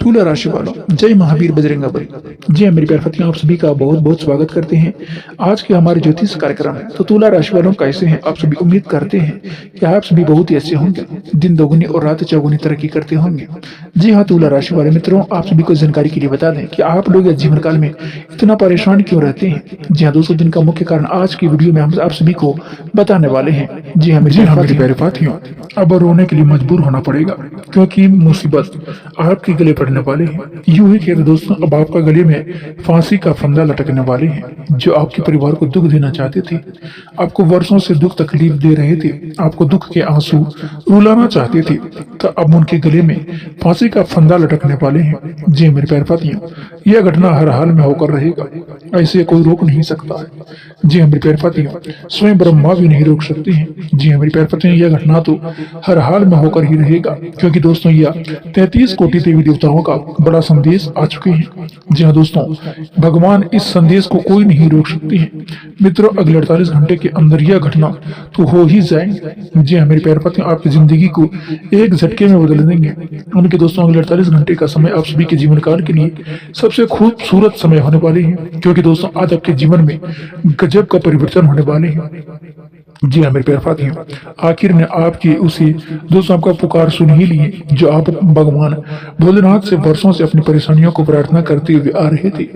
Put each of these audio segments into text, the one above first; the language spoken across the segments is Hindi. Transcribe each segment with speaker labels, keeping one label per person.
Speaker 1: तुला राशि वालों, जय महावीर बजरंगबली। जी हाँ मेरे प्यारे साथियों, आप सभी का बहुत बहुत स्वागत करते हैं आज के हमारे ज्योतिष कार्यक्रम में। तो तुला राशि वालों कैसे हैं आप सभी? उम्मीद करते हैं कि आप सभी बहुत ही अच्छे होंगे, दिन दोगुनी और रात चौगुनी तरक्की करते होंगे। जी हाँ तुला राशि वाले मित्रों, आप सभी को जानकारी के लिए बता दें कि आप लोग इस जीवन काल में इतना परेशान क्यों रहते हैं। जी हाँ दोस्तों, जिनका मुख्य कारण आज की वीडियो में हम आप सभी को बताने वाले हैं। जी हाँ मेरे प्यारे साथियों, अब रोने के लिए मजबूर होना पड़ेगा क्योंकि मुसीबत आपके गले पड़ने वाले हैं। यूं ही कहते दोस्तों, अब आपका गले में फांसी का फंदा लटकने वाले हैं। जो आपके परिवार को दुख देना चाहते थे, आपको वर्षों से दुख तकलीफ दे रहे थे, आपको दुख के आंसू रुलाना चाहते थे, तो अब उनके गले में फांसी का फंदा लटकने वाले हैं। जी मेरे प्यारे साथियों, यह घटना हर हाल में होकर रहेगा, ऐसे कोई रोक नहीं सकता है। जी मेरे प्यारे साथियों, स्वयं ब्रह्मा भी नहीं रोक सकते हैं। जी मेरे प्यारे साथियों, यह घटना तो हर हाल में होकर ही रहेगा क्योंकि दोस्तों यह 33 कोटि देवी देवताओं का बड़ा संदेश आ चुके हैं। जी हाँ दोस्तों, भगवान इस संदेश को कोई नहीं रोक सकते हैं। मित्रों, अगले 48 घंटे के अंदर यह घटना तो हो ही जाएगी। जी हाँ मेरे प्यारे साथियों, आपकी जिंदगी को एक झटके में बदल देंगे। उनके दोस्तों, अगले 48 घंटे का समय आप सभी के जीवन काल के लिए सबसे खूबसूरत समय होने वाले हैं क्योंकि दोस्तों आज आपके जीवन में गजब का परिवर्तन होने वाले हैं। जी हाँ मेरे प्यारे साथियों, आखिर ने आपकी उसी दोस्तों आपका पुकार सुन ही लिए जो आप भगवान भोलेनाथ से वर्षों से अपनी परेशानियों को प्रार्थना करते हुए आ रहे थे।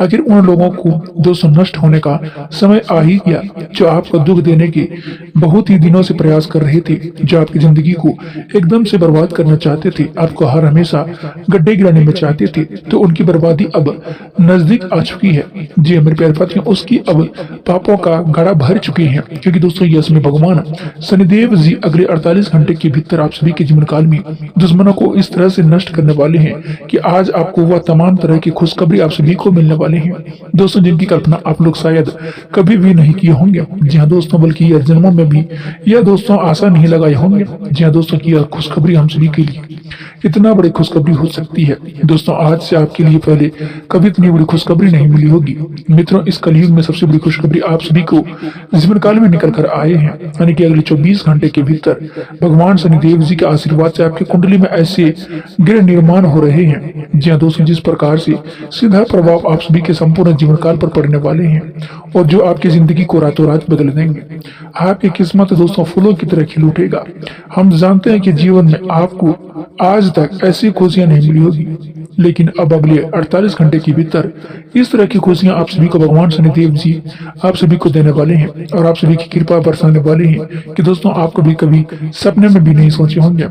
Speaker 1: आखिर उन लोगों को दोस्तों नष्ट होने का समय आ ही गया जो आपको दुख देने के बहुत ही दिनों से प्रयास कर रहे थे, जो आपकी जिंदगी को एकदम से बर्बाद करना चाहते थे, आपको हर हमेशा गड्ढे गिराने में चाहते थे। तो उनकी बर्बादी अब नजदीक आ चुकी है। जी मेरे प्यारे साथियों, उसकी अब पापों का घड़ा भर चुके हैं क्योंकि दोस्तों इसमें भगवान शनिदेव जी अगले 48 घंटे के भीतर आप सभी के जीवन काल में दुश्मनों को इस तरह से नष्ट करने वाले हैं कि आज आपको वह तमाम तरह की खुशखबरी आप सभी को मिलने वाले हैं दोस्तों, जिनकी कल्पना आप लोग शायद कभी भी नहीं किए होंगे। जी हाँ दोस्तों, बल्कि यह जन्मों में भी यह दोस्तों आशा नहीं लगाए होंगे। जी हाँ दोस्तों, की यह खुशखबरी हम सभी के लिए इतना बड़ी खुशखबरी हो सकती है। दोस्तों आज से आपके लिए पहले कभी इतनी बड़ी खुशखबरी नहीं मिली होगी। मित्रों, इस कलयुग में सबसे बड़ी खुशखबरी आप सभी को जीवन काल में निकल कर आए हैं, यानी कि अगले 24 घंटे के भीतर भगवान शनिदेव जी के आशीर्वाद से आपकी कुंडली में ऐसे गृह निर्माण हो रहे हैं। जी हाँ दोस्तों, जिस प्रकार से सीधा प्रभाव आप सभी के संपूर्ण जीवन काल पर पड़ने वाले हैं और जो आपकी जिंदगी को रातों रात बदल देंगे। आपकी किस्मत दोस्तों फूलों की तरह खिल उठेगा। हम जानते हैं कि जीवन में आपको आज तक ऐसी खुशियां नहीं मिली होगी, लेकिन अब अगले 48 घंटे के भीतर इस तरह की खुशियां आप सभी को भगवान शनिदेव जी आप सभी को देने वाले हैं और आप सभी की कृपा बरसाने वाले हैं कि दोस्तों आप कभी सपने में भी नहीं सोचे होंगे।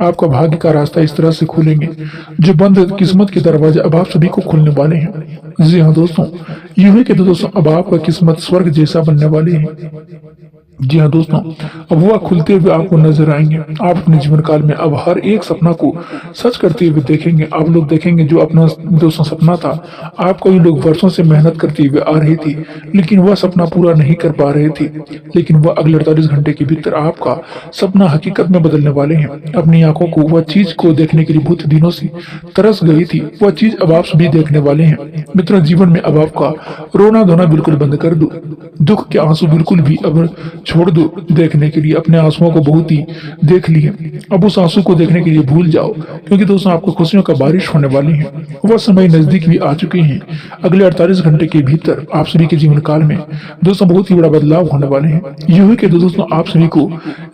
Speaker 1: आपका भाग्य का रास्ता इस तरह से खुलेंगे, जो बंद किस्मत के दरवाजे अब आप सभी को खुलने वाले हैं। जी हाँ दोस्तों, यूं ही कहते दोस्तों अब आपका किस्मत स्वर्ग जैसा बनने वाली है। जी हाँ दोस्तों, अब वह खुलते हुए आपको नजर आएंगे। आप अपने जीवन काल में अब हर एक सपना को सच करते हुए देखेंगे। आप लोग देखेंगे जो अपना दोस्तों सपना था, आपको ये लोग वर्षों से मेहनत करते हुए आ रहे थे, लेकिन वह सपना पूरा नहीं कर पा रहे थे, लेकिन वह अगले 48 घंटे के भीतर आपका सपना हकीकत में बदलने वाले हैं। अपनी आंखों को वह चीज को देखने के लिए बहुत दिनों से तरस गई थी, वह चीज अब आप सभी देखने वाले हैं। मित्रों, जीवन में अब आपका रोना धोना बिल्कुल बंद कर दो, दुख के आंसू बिल्कुल भी अब छोड़ दो। देखने के लिए अपने आंसुओं को बहुत ही देख लिए, अब उस आंसू को देखने के लिए भूल जाओ क्योंकि दोस्तों आपको खुशियों का बारिश होने वाली है। वह समय नजदीक भी आ चुके हैं। अगले 48 घंटे के भीतर आप सभी के जीवन काल में दोस्तों बहुत ही बड़ा बदलाव होने वाले हैं। यूं ही के दोस्तों आप सभी को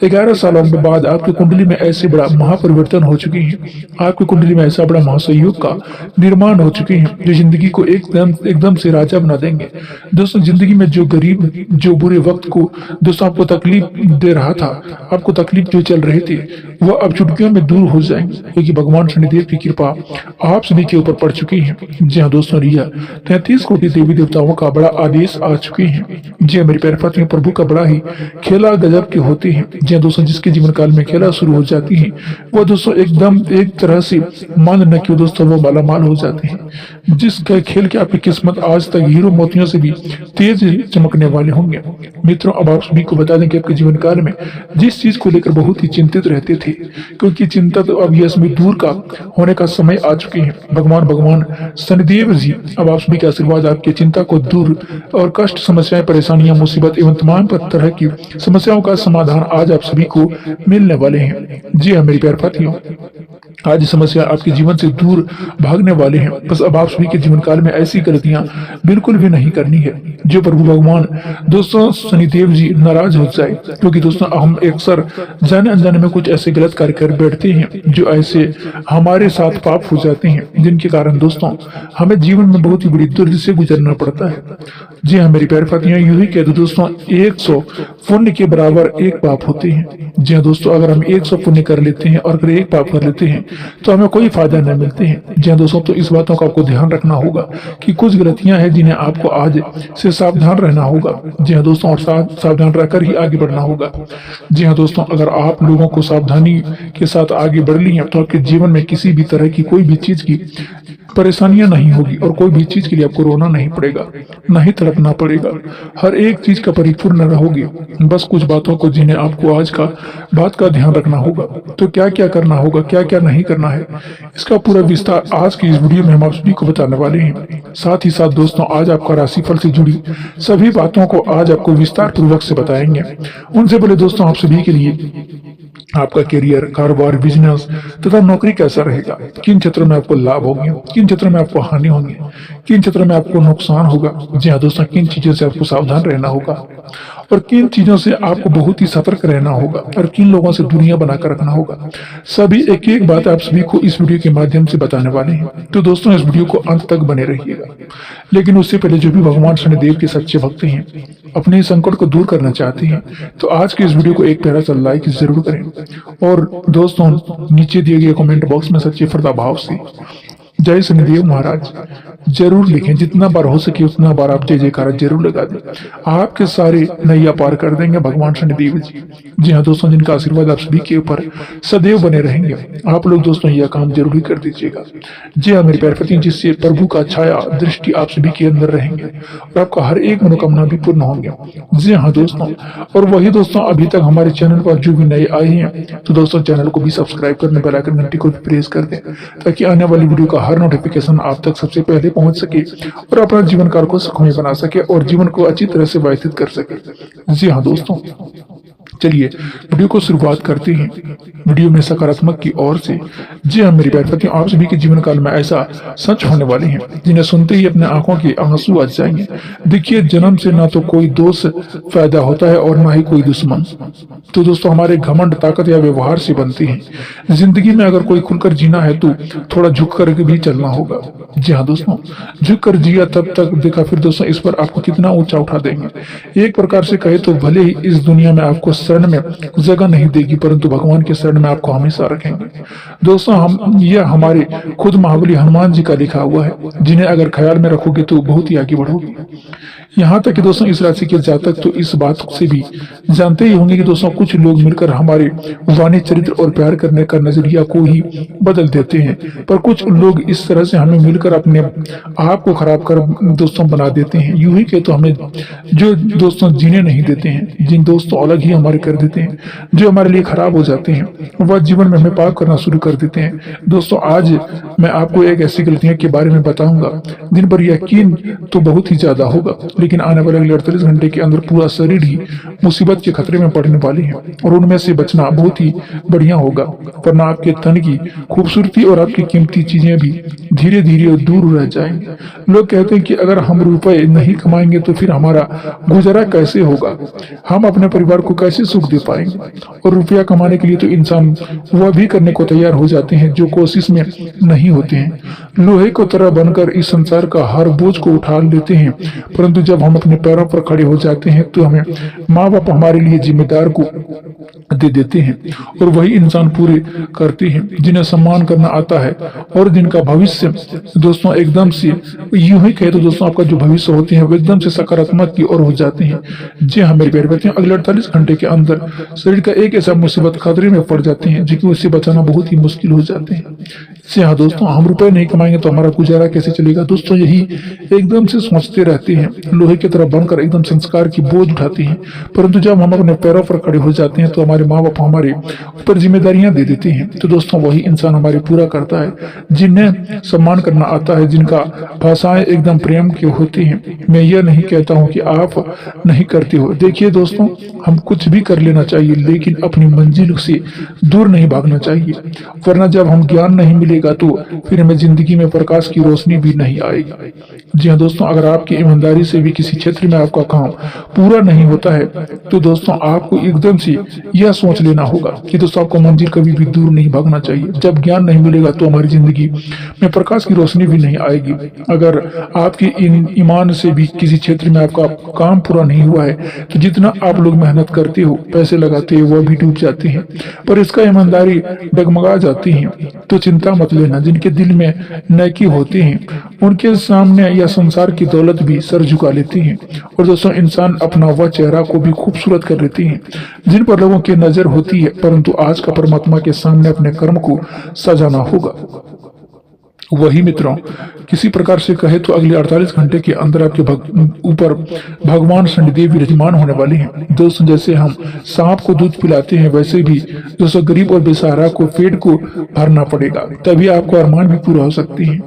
Speaker 1: 11 सालों के बाद आपकी कुंडली में ऐसे बड़ा महापरिवर्तन हो चुके हैं। आपकी कुंडली में ऐसा बड़ा महासंयोग का निर्माण हो चुके हैं जो जिंदगी को एकदम से राजा बना देंगे। दोस्तों जिंदगी में जो गरीब जो बुरे वक्त को दोस्तों आपको तकलीफ दे रहा था, आपको तकलीफ जो चल रहे थे, वह अब चुटकियों में दूर हो जाएंगे क्योंकि भगवान शनिदेव की कृपा आप सभी के ऊपर पड़ चुकी है। जी हाँ दोस्तों, रिया 33 कोटि देवी देवताओं का बड़ा आदेश आ चुके हैं। जी हाँ मेरे प्यारे साथियों, प्रभु का बड़ा ही खेला गजब के होते हैं। जी हाँ दोस्तों, जिसके जीवन काल में खेला शुरू हो जाती है वह दोस्तों एकदम एक तरह से मान न क्यों दोस्तों वो मालामाल हो जाते हैं। जिसका खेल के आपकी किस्मत आज तक हीरो मोतियों से भी तेज चमकने वाले होंगे। मित्रों, अब आप सभी को बता दें कि आपके जीवन काल में जिस चीज को लेकर बहुत ही चिंतित रहते थे, क्योंकि चिंता तो अब यह समय दूर का होने का समय आ चुके हैं। भगवान शनिदेव जी अब आप सभी के आशीर्वाद आपकी चिंता को दूर और कष्ट समस्याएं परेशानियां मुसीबत एवं तमाम तरह की समस्याओं का समाधान आज आप सभी को मिलने वाले हैं। जी हाँ मेरे प्यारे साथियों, आज समस्या आपके जीवन से दूर भागने वाले हैं। बस अब आप सभी के जीवन काल में ऐसी गलतियां बिल्कुल भी नहीं करनी है जो प्रभु भगवान दोस्तों शनिदेव जी नाराज हो जाए, क्योंकि दोस्तों हम अक्सर जाने अनजाने में कुछ ऐसे गलत कार्य कर बैठते हैं जो ऐसे हमारे साथ पाप हो जाते हैं, जिनके कारण दोस्तों हमें जीवन में बहुत ही बड़ी दुर्द से गुजरना पड़ता है। जी हाँ मेरी प्यारी साथियां, यूं ही कह दो दोस्तों 100 पुण्य के बराबर एक पाप होते हैं। जी हाँ दोस्तों, अगर हम 100 पुण्य कर लेते हैं और अगर एक पाप कर लेते हैं तो हमें कोई फायदा नहीं मिलते हैं। जी हाँ दोस्तों, तो इस बातों का आपको ध्यान रखना होगा कि कुछ गलतियां हैं जिन्हें आपको आज से सावधान रहना होगा। जी हाँ दोस्तों, और सावधान रहकर ही आगे बढ़ना होगा। जी हाँ दोस्तों, अगर आप लोगों को सावधानी के साथ आगे बढ़ ली है तो आपके जीवन में किसी भी तरह की कोई भी चीज की परेशानियां नहीं होगी और कोई भी चीज के लिए आपको रोना नहीं पड़ेगा, नहीं तड़पना पड़ेगा। हर एक चीज का परिपूर्ण रहोगे। बस कुछ बातों को जिन्हें आपको आज का बात का ध्यान रखना होगा। तो क्या क्या करना होगा, क्या क्या नहीं करना है, इसका पूरा विस्तार आज की इस वीडियो में हम आप सभी को बताने वाले हैं। साथ ही साथ दोस्तों आज आपका राशिफल से जुड़ी सभी बातों को आज आपको विस्तार पूर्वक से बताएंगे। उनसे पहले दोस्तों आप सभी के लिए आपका करियर, कारोबार, बिजनेस तथा नौकरी कैसा रहेगा, किन क्षेत्रों में आपको लाभ होंगे, किन क्षेत्रों में आपको हानि होंगे, किन क्षेत्रों में आपको नुकसान होगा। जी हाँ दोस्तों, किन चीजों से आपको सावधान रहना होगा और किन चीजों से आपको बहुत ही सतर्क रहना होगा और किन लोगों से दूरियां बनाकर रखना होगा, सभी एक एक बात आप सभी को इस वीडियो के माध्यम से बताने वाले हैं। तो दोस्तों इस वीडियो को अंत तक बने रहिएगा। लेकिन उससे पहले जो भी भगवान शनिदेव के सच्चे भक्त हैं, अपने संकट को दूर करना चाहते हैं, तो आज के इस वीडियो को एक प्यारा सा लाइक जरूर करें और दोस्तों नीचे दिए गए कमेंट बॉक्स में सच्चे श्रद्धा भाव से जय शनिदेव महाराज जरूर लिखें। जितना बार हो सके उतना बार आप जय जयकार जरूर लगा दें। आपके सारे नैया पार कर देंगे भगवान शनिदेव जी। जी हाँ दोस्तों, जिनका आशीर्वाद आप सभी के ऊपर सदैव बने रहेंगे। आप लोग दोस्तों यह काम जरूर ही कर दीजिएगा। जी हाँ मेरे प्यारे साथियों, जिससे प्रभु का छाया दृष्टि आप सभी के अंदर रहेंगे और आपका हर एक मनोकामना भी पूर्ण होंगे। जी हाँ दोस्तों, और वही दोस्तों अभी तक हमारे चैनल पर जो भी नए आए हैं तो दोस्तों चैनल को भी सब्सक्राइब करने, बेल आइकन घंटी को भी प्रेस कर दें ताकि आने वाली वीडियो का हर नोटिफिकेशन आप तक सबसे पहले पहुंच सके और अपना जीवन काल को सुखमय बना सके और जीवन को अच्छी तरह से व्यतीत कर सके। जी हाँ दोस्तों, चलिए वीडियो को शुरुआत करते हैं। वीडियो में सकारात्मक की ओर से। जी हाँ मेरी प्यारे साथियों, आप सभी के जीवन काल में ऐसा सच होने वाले हैं जिन्हें सुनते ही अपने आंखों के आंसू आ जाएंगे। देखिए, जन्म से ना तो कोई दोस्त पैदा होता है और ना ही कोई दुश्मन। तो दोस्तों हमारे घमंड ताकत या व्यवहार से बनते हैं। जिंदगी में अगर कोई खुलकर जीना है तो थोड़ा झुक कर भी चलना होगा। जी हाँ दोस्तों, झुक कर जिया तब तक देखा, फिर दोस्तों इस पर आपको कितना ऊंचा उठा देंगे। एक प्रकार से कहे तो भले ही इस दुनिया में आपको शरण में जगह नहीं देगी, परंतु भगवान के शरण में आपको हमेशा रखेंगे। दोस्तों यह हमारे खुद महाबली हनुमान जी का लिखा हुआ है, जिन्हें अगर ख्याल में रखोगे तो बहुत ही आगे बढ़ोगे। यहाँ तक कि दोस्तों इस राशि के जातक तो इस बात से भी जानते ही होंगे कि दोस्तों कुछ लोग मिलकर हमारे वाणी, चरित्र और प्यार करने का नजरिया को ही बदल देते हैं, पर कुछ लोग इस तरह से हमें मिलकर अपने आप को खराब कर दोस्तों बना देते हैं। यूं ही के तो हमें जो दोस्तों जीने नहीं देते हैं, जिन दोस्तों अलग ही हमारे कर देते हैं, जो हमारे लिए खराब हो जाते हैं, वह जीवन में हमें पाप करना शुरू कर देते हैं। दोस्तों आज मैं आपको एक ऐसी गलतियों के बारे में बताऊंगा जिन पर यकीन तो बहुत ही ज्यादा होगा, लेकिन आने वाले 48 घंटे के अंदर पूरा शरीर ही मुसीबत के खतरे में पड़ने वाली है और उनमें से बचना बहुत ही बढ़िया होगा, वरना आपके तन की खूबसूरती और आपकी कीमती चीजें भी धीरे धीरे दूर रह जाएंगे। लोग कहते हैं कि अगर हम रुपए नहीं कमाएंगे तो फिर हमारा गुजारा कैसे होगा, हम अपने परिवार को कैसे सुख दे पाएंगे। और रुपया कमाने के लिए तो इंसान वह भी करने को तैयार हो जाते हैं जो कोशिश में नहीं होते हैं। लोहे को तरह बनकर इस संसार का हर बोझ को उठा लेते हैं, परंतु जब हम अपने पैरों पर खड़े हो जाते हैं तो हमें माँ बाप हमारे लिए जिम्मेदार को दे देते हैं और वही इंसान पूरे करते हैं जिन्हें सम्मान करना आता है और जिनका भविष्य दोस्तों एकदम से यूं ही कहे तो दोस्तों आपका जो भविष्य होते हैं वो एकदम से सकारात्मक की ओर हो जाते हैं। जी हाँ मेरे प्यारे बच्चों, अगले 48 घंटे के अंदर शरीर का एक ऐसा मुसीबत खतरे में पड़ जाते हैं जिसको उससे बचाना बहुत ही मुश्किल हो जाते हैं। जी हाँ दोस्तों, हम रुपए नहीं कमाएंगे तो हमारा गुजारा कैसे चलेगा। दोस्तों यही एकदम से सोचते रहते हैं, लोहे की तरह बनकर एकदम संस्कार की बोझ उठाते हैं, परंतु जब हम अपने पैरों पर खड़े हो जाते हैं तो हमारे माँ बाप हमारे ऊपर जिम्मेदारियां दे देते हैं। तो दोस्तों वही इंसान हमारी पूरा करता है जिन्हें सम्मान करना आता है, जिनका भाषाएं एकदम प्रेम की होती हैं। मैं यह नहीं कहता हूँ कि आप नहीं करते हो। देखिए दोस्तों, हम कुछ भी कर लेना चाहिए लेकिन अपनी मंजिल से दूर नहीं भागना चाहिए, वरना जब हम ज्ञान नहीं मिलेगा तो फिर हमें जिंदगी में प्रकाश की रोशनी भी नहीं आएगी। जी हाँ दोस्तों, अगर आपकी ईमानदारी से भी किसी क्षेत्र में आपका काम पूरा नहीं होता है तो दोस्तों आपको एकदम से यह सोच लेना होगा कि दोस्तों आपको मंजिल कभी भी दूर नहीं भागना चाहिए। जब ज्ञान नहीं मिलेगा तो हमारी जिंदगी में प्रकाश की रोशनी भी नहीं आएगी। अगर आपकी ईमान से भी किसी क्षेत्र में आपका काम पूरा नहीं हुआ है तो जितना आप लोग मेहनत करते हो, पैसे लगाते हो, वह भी डूब जाते हैं, पर इसका ईमानदारी डगमगा जाती है। तो चिंता मत लेना, जिनके दिल में नेकी होती है उनके सामने या संसार की दौलत भी सर झुका लेती है। और दोस्तों इंसान अपना वह चेहरा को भी खूबसूरत कर लेती है जिन पर लोगों की नजर होती है, परंतु आज का परमात्मा के सामने अपने कर्म को सजाना होगा। वही मित्रों, किसी प्रकार से कहे तो अगले 48 घंटे के अंदर आपके ऊपर भगवान शनिदेव विराजमान होने वाले हैं। दोस्तों जैसे हम सांप को दूध पिलाते हैं वैसे भी दोस्तों गरीब और बेसहारा को पेट को भरना पड़ेगा, तभी आपको अरमान भी पूरा हो सकती है।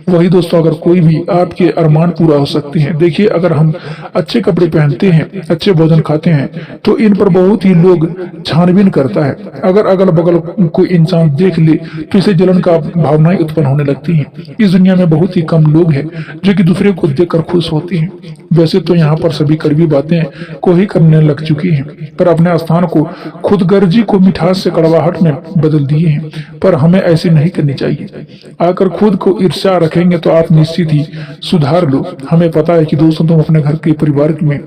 Speaker 1: वही दोस्तों, अगर कोई भी आपके अरमान पूरा हो सकते हैं। देखिए, अगर हम अच्छे कपड़े पहनते हैं, अच्छे भोजन खाते हैं तो इन पर बहुत ही लोग छानबीन करता है। अगर अगल बगल कोई इंसान देख ले तो इसे जलन का भावनाएं उत्पन्न होने लगती हैं। इस दुनिया में बहुत ही कम लोग हैं जो कि दूसरे को देखकर खुश होते हैं। वैसे तो यहाँ पर सभी कड़वी बातें को ही करने लग चुकी हैं, पर अपने स्थान को खुदगर्जी को मिठास से कड़वाहट में बदल दिए हैं। पर हमें ऐसी नहीं करनी चाहिए। आकर खुद को ईर्ष्या रखेंगे तो आप निश्चित ही सुधार लो। हमें पता है कि दोस्तों तुम अपने घर के परिवार में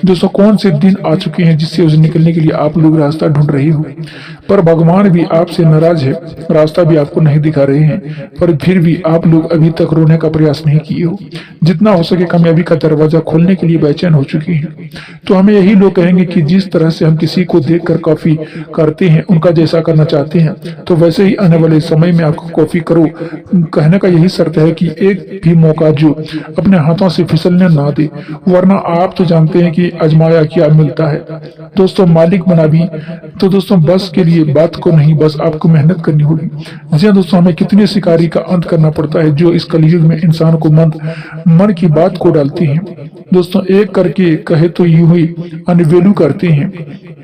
Speaker 1: दोस्तों कौन से दिन आ चुके हैं जिससे उसे निकलने के लिए आप लोग रास्ता ढूंढ रहे हो, पर भगवान भी आपसे नाराज है, रास्ता भी आपको नहीं दिखा रहे हैं, पर फिर भी आप लोग अभी तक रोने का प्रयास नहीं किए हो। जितना हो सके कामयाबी का दरवाजा खोलने के लिए बेचैन हो चुके हैं। तो हमें यही लोग कहेंगे कि जिस तरह से हम किसी को देखकर कॉफी करते हैं, उनका जैसा करना चाहते हैं, तो वैसे ही आने वाले समय में आपको कॉफी करो। कहने का यही शर्त है कि एक भी मौका जो अपने हाथों से फिसलने ना दे, वरना आप तो जानते हैं कि आजमाया क्या मिलता है। दोस्तों मालिक बना भी तो दोस्तों बस के लिए बात को नहीं, बस आपको मेहनत करनी होगी। जी दोस्तों, हमें कितने शिकारी का अंत करना पड़ता है जो इस कलयुग में इंसान को मन की बात को डालती है। दोस्तों एक करके कहे तो यूं ही अनवेलू करते हैं।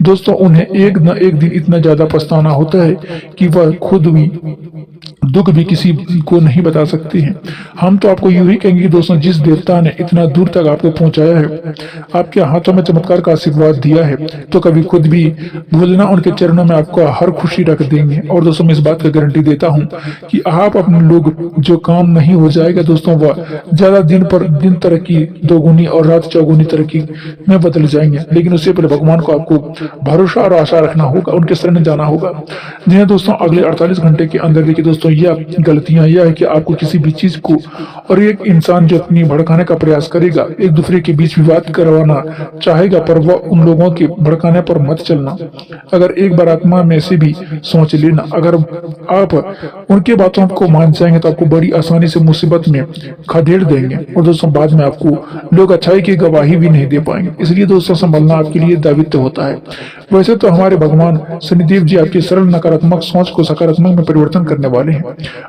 Speaker 1: दोस्तों उन्हें एक न एक दिन इतना ज्यादा पछताना होता है कि वह खुद भी दुख भी किसी को नहीं बता सकते हैं। हम तो आपको यूं ही कहेंगे दोस्तों, जिस देवता ने इतना दूर तक आपको पहुंचाया है, आपके हाथों में चमत्कार का आशीर्वाद दिया है, तो कभी खुद भी भूलना, उनके चरणों में आपको हर खुशी रख देंगे। और दोस्तों मैं इस बात का गारंटी देता हूं कि आप अपने लोग जो काम नहीं हो जाएगा दोस्तों, वह ज्यादा दिन पर दिन तरक्की दोगुनी और रात चौगुनी तरक्की में बदल जाएंगे। लेकिन उससे पहले भगवान को आपको भरोसा और आशा रखना होगा, उनके शरण जाना होगा। जी हाँ दोस्तों, अगले 48 घंटे के अंदर देखिए दोस्तों, यह गलतियां यह है कि आपको किसी भी चीज को, और एक इंसान जो अपनी भड़काने का प्रयास करेगा, एक दूसरे के बीच विवाद करवाना चाहेगा, पर वह उन लोगों के भड़काने पर मत चलना। अगर एक बार आत्मा में से भी सोच लेना, अगर आप उनके बातों को मान जाएंगे तो आपको बड़ी आसानी से मुसीबत में खदेड़ देंगे। और दोस्तों बाद में आपको लोग अच्छाई की गवाही भी नहीं दे पाएंगे। इसलिए दोस्तों संभलना आपके लिए दायित्व होता है। वैसे तो हमारे भगवान शनिदेव जी आपकी सरल नकारात्मक सोच को सकारात्मक में परिवर्तन करने वाले हैं।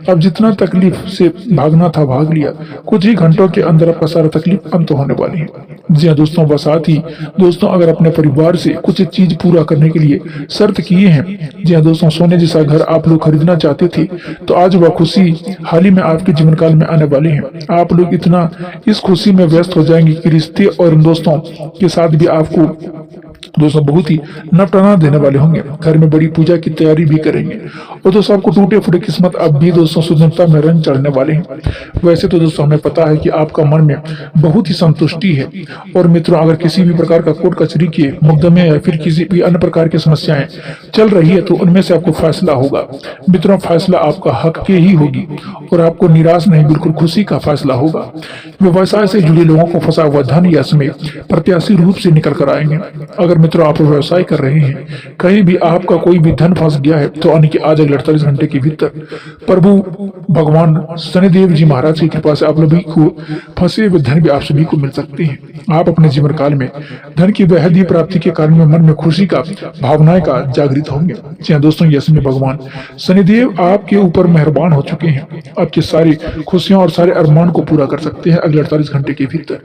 Speaker 1: अब जितना तकलीफ से भागना था भाग लिया, कुछ ही घंटों के अंदर आपका सारा तकलीफ अंत होने वाली है। जी हाँ दोस्तों, बस साथ ही दोस्तों अगर अपने परिवार से कुछ चीज पूरा करने के लिए शर्त किए हैं, जी हाँ दोस्तों, सोने जैसा घर आप लोग खरीदना चाहते थे, तो आज वह खुशी हाल ही में आपके जीवन काल में आने वाली है। आप लोग इतना इस खुशी में व्यस्त हो जाएंगे कि रिश्ते और दोस्तों के साथ भी आपको दोस्तों बहुत ही नपटना देने वाले होंगे। घर में बड़ी पूजा की तैयारी भी करेंगे। और दोस्तों आपको टूटे फूटे किस्मत अब भी दोस्तों सुंदरता में रंग चढ़ने वाले हैं। वैसे तो दोस्तों हमें पता है कि आपका मन में बहुत ही संतुष्टि है। और मित्रों अगर किसी भी प्रकार का कोर्ट कचहरी के मुकदमे या फिर किसी भी अन्य प्रकार की समस्याएं चल रही है तो उनमें से आपको फैसला होगा। मित्रों फैसला आपका हक के ही होगी और आपको निराश नहीं बिल्कुल खुशी का फैसला होगा। व्यवसाय से जुड़े लोगों को फंसा हुआ धन या समय प्रत्याशी रूप से निकल कर आएंगे। अगर मित्रों आप व्यवसाय कर रहे हैं, कहीं भी आपका कोई भी धन फंस गया है, तो आने के आज अगले 48 घंटे के भीतर प्रभु भगवान शनिदेव जी महाराज की कृपा से आप सभी को फंसे हुए धन भी आप सभी को मिल सकते हैं। आप अपने जीवन काल में धन की बेहद ही प्राप्ति के कारण में मन में खुशी का भावनाएं का जागृत होंगे। जी हाँ दोस्तों, ये समय भगवान शनिदेव आपके ऊपर मेहरबान हो चुके हैं, आपकी सारी खुशियां और सारे अरमान को पूरा कर सकते हैं अगले 48 घंटे के भीतर।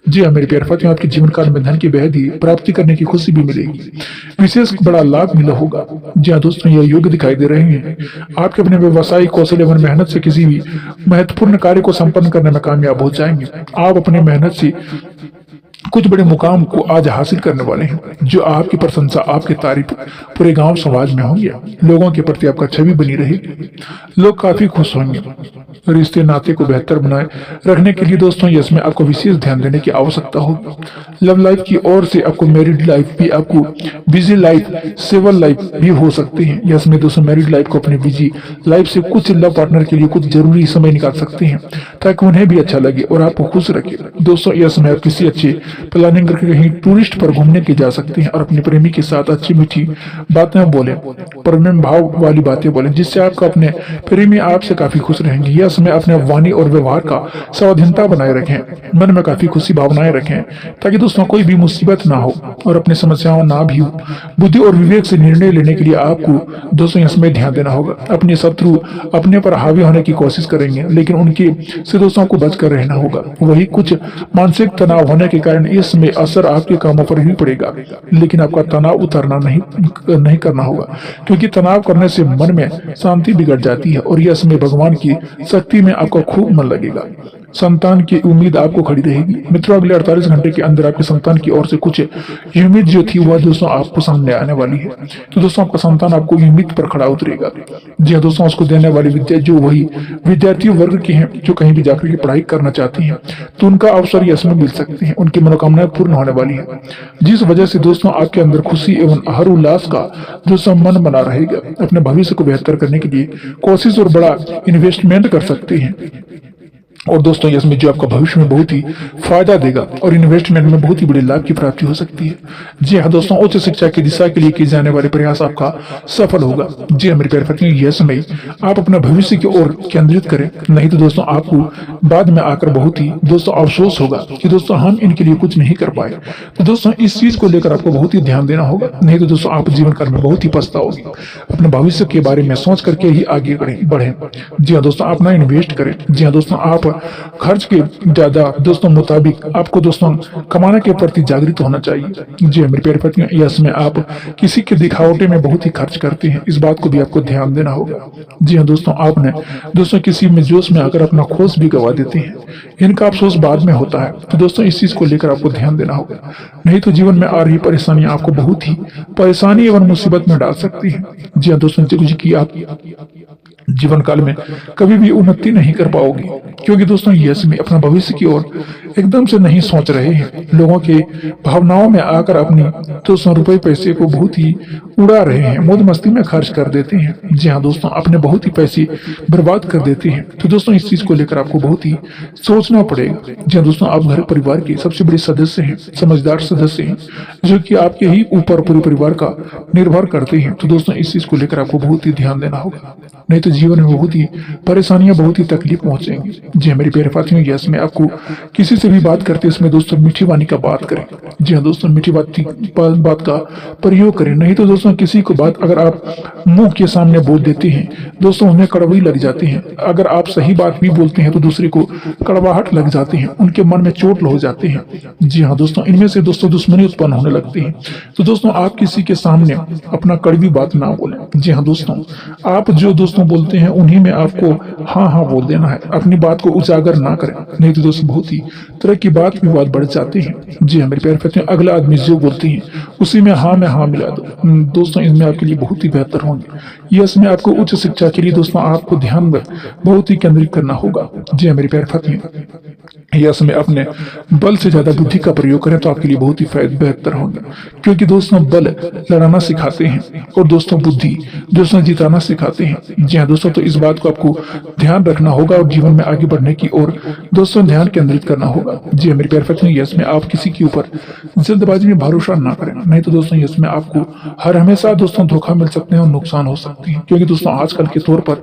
Speaker 1: जी हाँ मेरे प्यारे साथियों, आपके जीवन काल में धन की बेहद ही प्राप्ति करने की खुशी भी मिलेगी, विशेष बड़ा लाभ मिला होगा। जी हाँ दोस्तों, यह योग दिखाई दे रहे हैं आपके अपने व्यवसायिक कौशल एवं मेहनत से किसी भी महत्वपूर्ण कार्य को संपन्न करने में कामयाब हो जाएंगे। आप अपने मेहनत से कुछ बड़े मुकाम को आज हासिल करने वाले हैं, जो आपकी प्रशंसा आपकी तारीफ पूरे गांव समाज में होंगे। लोगों के प्रति आपका छवि बनी रहेगी, लोग काफी खुश होंगे। रिश्ते नाते को बेहतर बनाए रखने के लिए दोस्तों इसमें आपको विशेष ध्यान देने की आवश्यकता होगी। लव लाइफ की ओर से आपको मैरिड लाइफ भी, आपको बिजी लाइफ, सिविल लाइफ भी हो सकती है। इसमें दोस्तों मैरिड लाइफ को अपनी बिजी लाइफ से कुछ लव पार्टनर के लिए कुछ जरूरी समय निकाल सकते हैं, ताकि उन्हें भी अच्छा लगे और आपको खुश रखे। दोस्तों यह समय आप किसी अच्छे प्लानिंग करके कहीं टूरिस्ट पर घूमने के जा सकते हैं और अपने प्रेमी के साथ अच्छी मीठी बातें बोले, प्रेम भाव वाली बातें बोले, जिससे आपका अपने प्रेमी आपसे काफी खुश रहेंगे। यह समय अपने वाणी और व्यवहार का सावधानता बनाए रखें, मन में काफी खुशी भावनाएं रखें, ताकि दोस्तों कोई भी मुसीबत ना हो और अपनी समस्याओं ना भी हो। बुद्धि और विवेक से निर्णय लेने के लिए आपको दोस्तों इसमें ध्यान देना होगा। अपने शत्रु अपने पर हावी होने की कोशिश करेंगे, लेकिन उनके से दोस्तों को बचकर रहना होगा। वही कुछ मानसिक तनाव होने के कारण इसमें असर आपके कामों पर ही पड़ेगा, लेकिन आपका तनाव उतारना नहीं करना होगा, क्योंकि तनाव करने से मन में शांति बिगड़ जाती है और यह समय भगवान की शक्ति में आपका खूब मन लगेगा। संतान की उम्मीद आपको खड़ी रहेगी। मित्रों अगले 48 घंटे के अंदर आपके संतान की ओर से कुछ उम्मीद जो थी वह दोस्तों आपको सामने आने वाली है। तो दोस्तों आपका संतान आपको उम्मीद पर खड़ा उतरेगा। जी हाँ दोस्तों, उसको देने वाली विद्या जो वही विद्यार्थी वर्ग के हैं जो कहीं भी जाकर के पढ़ाई करना चाहती हैं, तो उनका अवसर इसमें मिल सकते हैं। उनकी मनोकामनाएं पूर्ण होने वाली है, जिस वजह से दोस्तों आपके अंदर खुशी एवं हर उल्लास का जो संबंध बना रहेगा। अपने भविष्य को बेहतर करने के लिए कोशिश और बड़ा इन्वेस्टमेंट कर सकते हैं, और दोस्तों इसमें जो आपका भविष्य में बहुत ही फायदा देगा और इन्वेस्टमेंट में बहुत ही बड़े लाभ की प्राप्ति हो सकती है। जी हाँ दोस्तों, उच्च शिक्षा की दिशा के लिए किए जाने वाले प्रयास आपका सफल होगा। जी हाँ मेरे प्यारे साथियों, यह समय आप अपना भविष्य की ओर केंद्रित करें, नहीं तो दोस्तों आपको बाद में आकर बहुत ही दोस्तों अफसोस होगा कि दोस्तों हम इनके लिए कुछ नहीं कर पाए। तो दोस्तों इस चीज को लेकर आपको बहुत ही ध्यान देना होगा, नहीं तो दोस्तों आप जीवन काल में बहुत ही पछताओगे। अपने भविष्य के बारे में सोच करके ही आगे बढ़े। जी हाँ दोस्तों, आप ना इन्वेस्ट करें। जी हाँ दोस्तों, आप खर्च के ज्यादा दोस्तों मुताबिक आपको दोस्तों कमाने के प्रति जागृत होना चाहिए। जी मेरे प्यारे साथियों, यस में आप किसी के दिखावटे में बहुत ही खर्च करते हैं, इस बात को भी आपको ध्यान देना होगा। जी हाँ दोस्तों, आपने दोस्तों किसी में जोश में आकर अपना खोज भी गवा देते हैं, इनका अफसोस बाद में होता है। तो दोस्तों इस चीज को लेकर आपको ध्यान देना होगा, नहीं तो जीवन में आ रही परेशानियां आपको बहुत ही परेशानी एवं मुसीबत में डाल सकती है। जी हाँ दोस्तों, जी आप जीवन काल में कभी भी उन्नति नहीं कर पाओगे, क्योंकि दोस्तों यस में अपना भविष्य की ओर एकदम से नहीं सोच रहे हैं। लोगों के भावनाओं में आकर अपनी दोस्तों रुपए पैसे को बहुत ही उड़ा रहे हैं, मौज मस्ती में खर्च कर देते हैं। जी हाँ दोस्तों, अपने बहुत ही पैसे बर्बाद कर देते हैं। तो दोस्तों इस चीज को लेकर आपको बहुत ही सोचना पड़ेगा। जी हाँ दोस्तों, आप घर परिवार के सबसे बड़े सदस्य हैं, समझदार सदस्य हैं, जो कि आपके ही ऊपर पूरे परिवार का निर्भर करते हैं। तो दोस्तों इस चीज को लेकर आपको बहुत ही ध्यान देना होगा, नहीं तो जीवन में बहुत ही परेशानियां, बहुत ही तकलीफ पहुंचेंगी। जी मेरे प्यारे साथियों, यस में आपको किसी से भी बात करते इसमें दोस्तों मीठी वाणी का बात करें। जी हाँ दोस्तों, मीठी बात का प्रयोग करें, नहीं तो दोस्तों किसी को बात अगर आप मुंह के सामने बोल देते हैं दोस्तों उन्हें कड़वी लग जाती है। अगर आप सही बात भी बोलते हैं तो दूसरे को कड़वाहट लग जाती है, उनके मन में चोट हो जाती है। जी हाँ दोस्तों, इनमें से दोस्तों दुश्मनी उत्पन्न होने लगती है। तो दोस्तों आप किसी के सामने अपना कड़वी बात ना बोलें। जी हाँ दोस्तों, आप जो दोस्तों बोलते हैं उन्हीं में आपको हाँ हाँ बोल देना है, अपनी बात को उजागर ना करें, नहीं तो दोस्तों बहुत ही तरह की बात विवाद बढ़ जाते हैं। जी हाँ मेरे प्यारे साथियों, अगला आदमी जो बोलती है उसी में हाँ मिला दो। दोस्तों इसमें आपके लिए बहुत ही बेहतर होंगे। इसमें आपको उच्च शिक्षा के लिए दोस्तों आपको ध्यान बहुत ही केंद्रित करना होगा। जी हाँ मेरे प्यारे साथियों, या समय अपने बल से ज्यादा बुद्धि का प्रयोग करें तो आपके लिए बहुत ही बेहतर होगा। क्योंकि दोस्तों बल लड़ाना सिखाते हैं और दोस्तों बुद्धि दोस्तों जिताना सिखाते हैं। जी हाँ दोस्तों, तो इस बात को आपको ध्यान रखना होगा और जीवन में आगे बढ़ने की ओर दोस्तों ध्यान केंद्रित करना होगा। जी हाँ मेरी परफेक्ट यस में आप किसी के ऊपर जल्दबाजी में भरोसा ना करें, नहीं तो दोस्तों यस में आपको हर हमेशा दोस्तों धोखा मिल सकते हैं और नुकसान हो सकते हैं। क्योंकि दोस्तों आजकल के तौर पर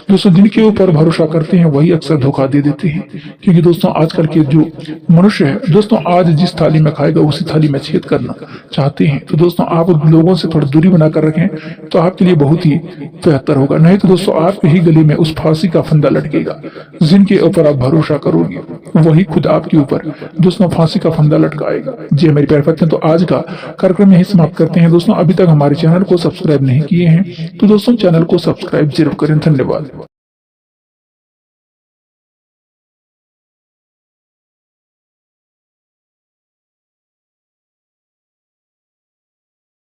Speaker 1: दोस्तों जिनके ऊपर भरोसा करते हैं वही अक्सर धोखा दे देते हैं। क्योंकि दोस्तों आजकल के जो मनुष्य है दोस्तों आज जिस थाली में खाएगा उसी थाली में छेद करना चाहते हैं। तो दोस्तों आप लोगों से थोड़ी दूरी बनाकर रखें तो आपके लिए बहुत ही बेहतर होगा, नहीं तो दोस्तों आपके ही गले में उस फांसी का फंदा लटकेगा। जिनके ऊपर आप भरोसा करोगे वही खुद आपके ऊपर दोस्तों फांसी का फंदा लटकाएगा। जी मेरे प्यारे भक्त, तो आज का कार्यक्रम यही समाप्त करते हैं। दोस्तों अभी तक हमारे चैनल को सब्सक्राइब नहीं किए हैं तो दोस्तों चैनल को सब्सक्राइब जरूर करें। धन्यवाद।